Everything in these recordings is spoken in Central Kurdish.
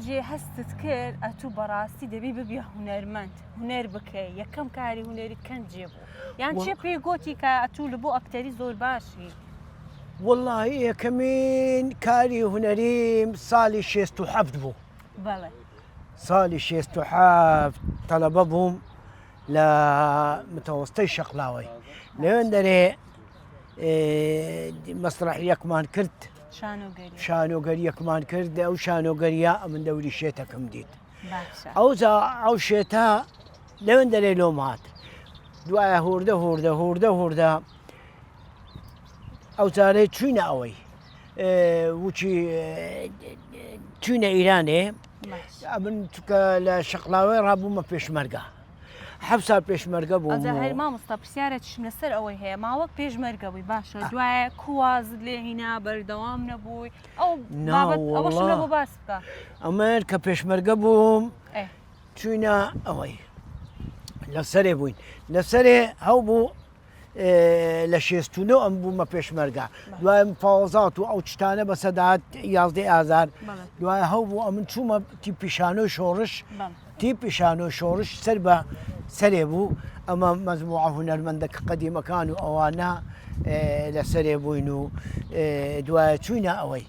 جي هستت كير أتو براسي دبي ببيع هنرمند هنر بكي يكم كاري هنري كان جيبو يعني شي بيقوتي كأتو لبو أكتري زور باشي والله هي كمين كاري هنريم صالي شيستو حفظبو بله صالي شيستو حفظ طلبهم لا متوسطي شقلاوي لين دري مسرح يكمان كرت شانو قري يكمان كرت أو شانو قريا من دوري شيتا كمديد أو شيتا لين دري لو مات دواء هورده أو تاري تشينا أوي وشي تشينا إيراني أبن تكا لا شقلاوي رابو ما فيش مرقة حبسا بيش مرقة بو أزا هاي ما مصطب سيارتش من السر أوي هي ما وقت بيش مرقة بوي باشا دواء كواز اللي هنا بردوام نبوي أو بابت أو شو نبو بس بكا أمريكا بيش مرقة بوم تشينا أوي لسري بوين لسري هاو بو لشيستونو أم بو ما فيش مرقة دواء مفاوضات أو تشتانة بس دات يازدي آذار دواء هاو بو أمن شو ما تيبيشانو شورش تيبيشانو شورش سربا سريبو أما مجموعة هنرمندك قديمة كانوا أوانا لسريبوينو دواء تشوينا أوي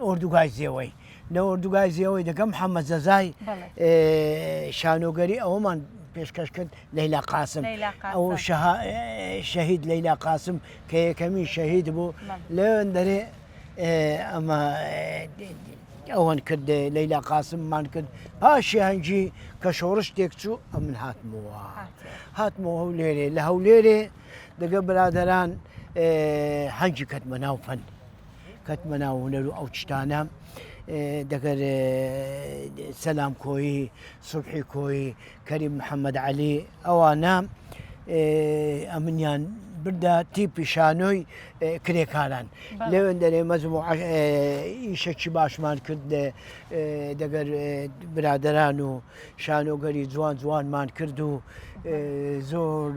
أردوغاي زيوي لو أردوغاي زيوي دقا محمد زازاي شانوغري أو من بيشكش كد ليلى قاسم أو شهيد ليلى قاسم كمين شهيد بو لين دري أما أوان كد ليلى قاسم ما كد هاشي هنجي كشورش تكتشو أمن هاتمو هوليري لهوليري دقا برادران هنجي كتمناو فن كتمناو نلو أو تشتانا دقر سلام كوي صبحي كوي كريم محمد علي أوانا أمنيان بردا تيبي شانوي كريكالان لو عندنا مجموعة يشتش باش مان كرد دقر برادرانو شانو قري زوان مان كردو زور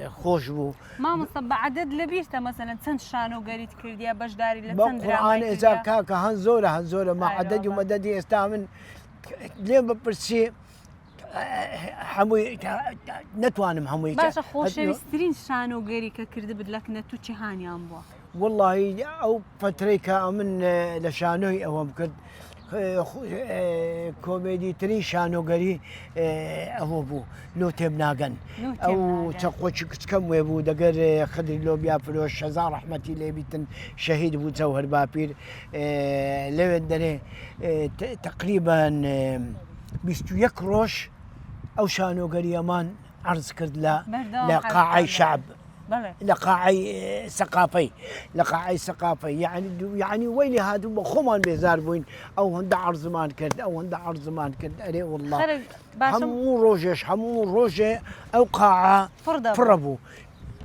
خوش بو ما مصب عدد لبيشتا مثلا تسند شانو قريت كرديا باش داري لتسند القرآن إذا كاكا هنزورة مع عدد ومدد يستعمل لين ببرسي حموي نتوانم حموي باشا خوش بسترين شانو قري ككرد بدلك نتو تشهاني أمبوا والله أو فتريكا من لشانوي أو مكرد كوميدي تري شانو قري أهو بو لو تبناغن أو تقوش كم ويبو دقر خدري لو بيا فلوش شزار رحمتي لي بيتن شهيد بو زوهر بابير لو دري تقريبا بيستو يكروش أو شانو قري أمان عرض كرد لقاعي شعب لقاعي ثقافي يعني ويلي هذا خمان بيزار بوين او هند عرض مان كرد اري والله حمو روجه او قاعه فربو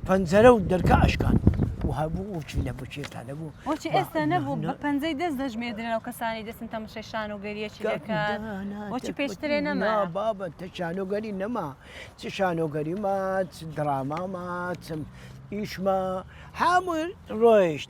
فنزلوا دركا اشكان وهابو وش نبو شيء تنبو وش استنبو بنزي دز دجميدنا وكساني دس انت مش شانو قريه شلكات وش بيشترينا ما بابا تشانو قري نما تشانو قري ما دراما ما إيش ما حامل رويشت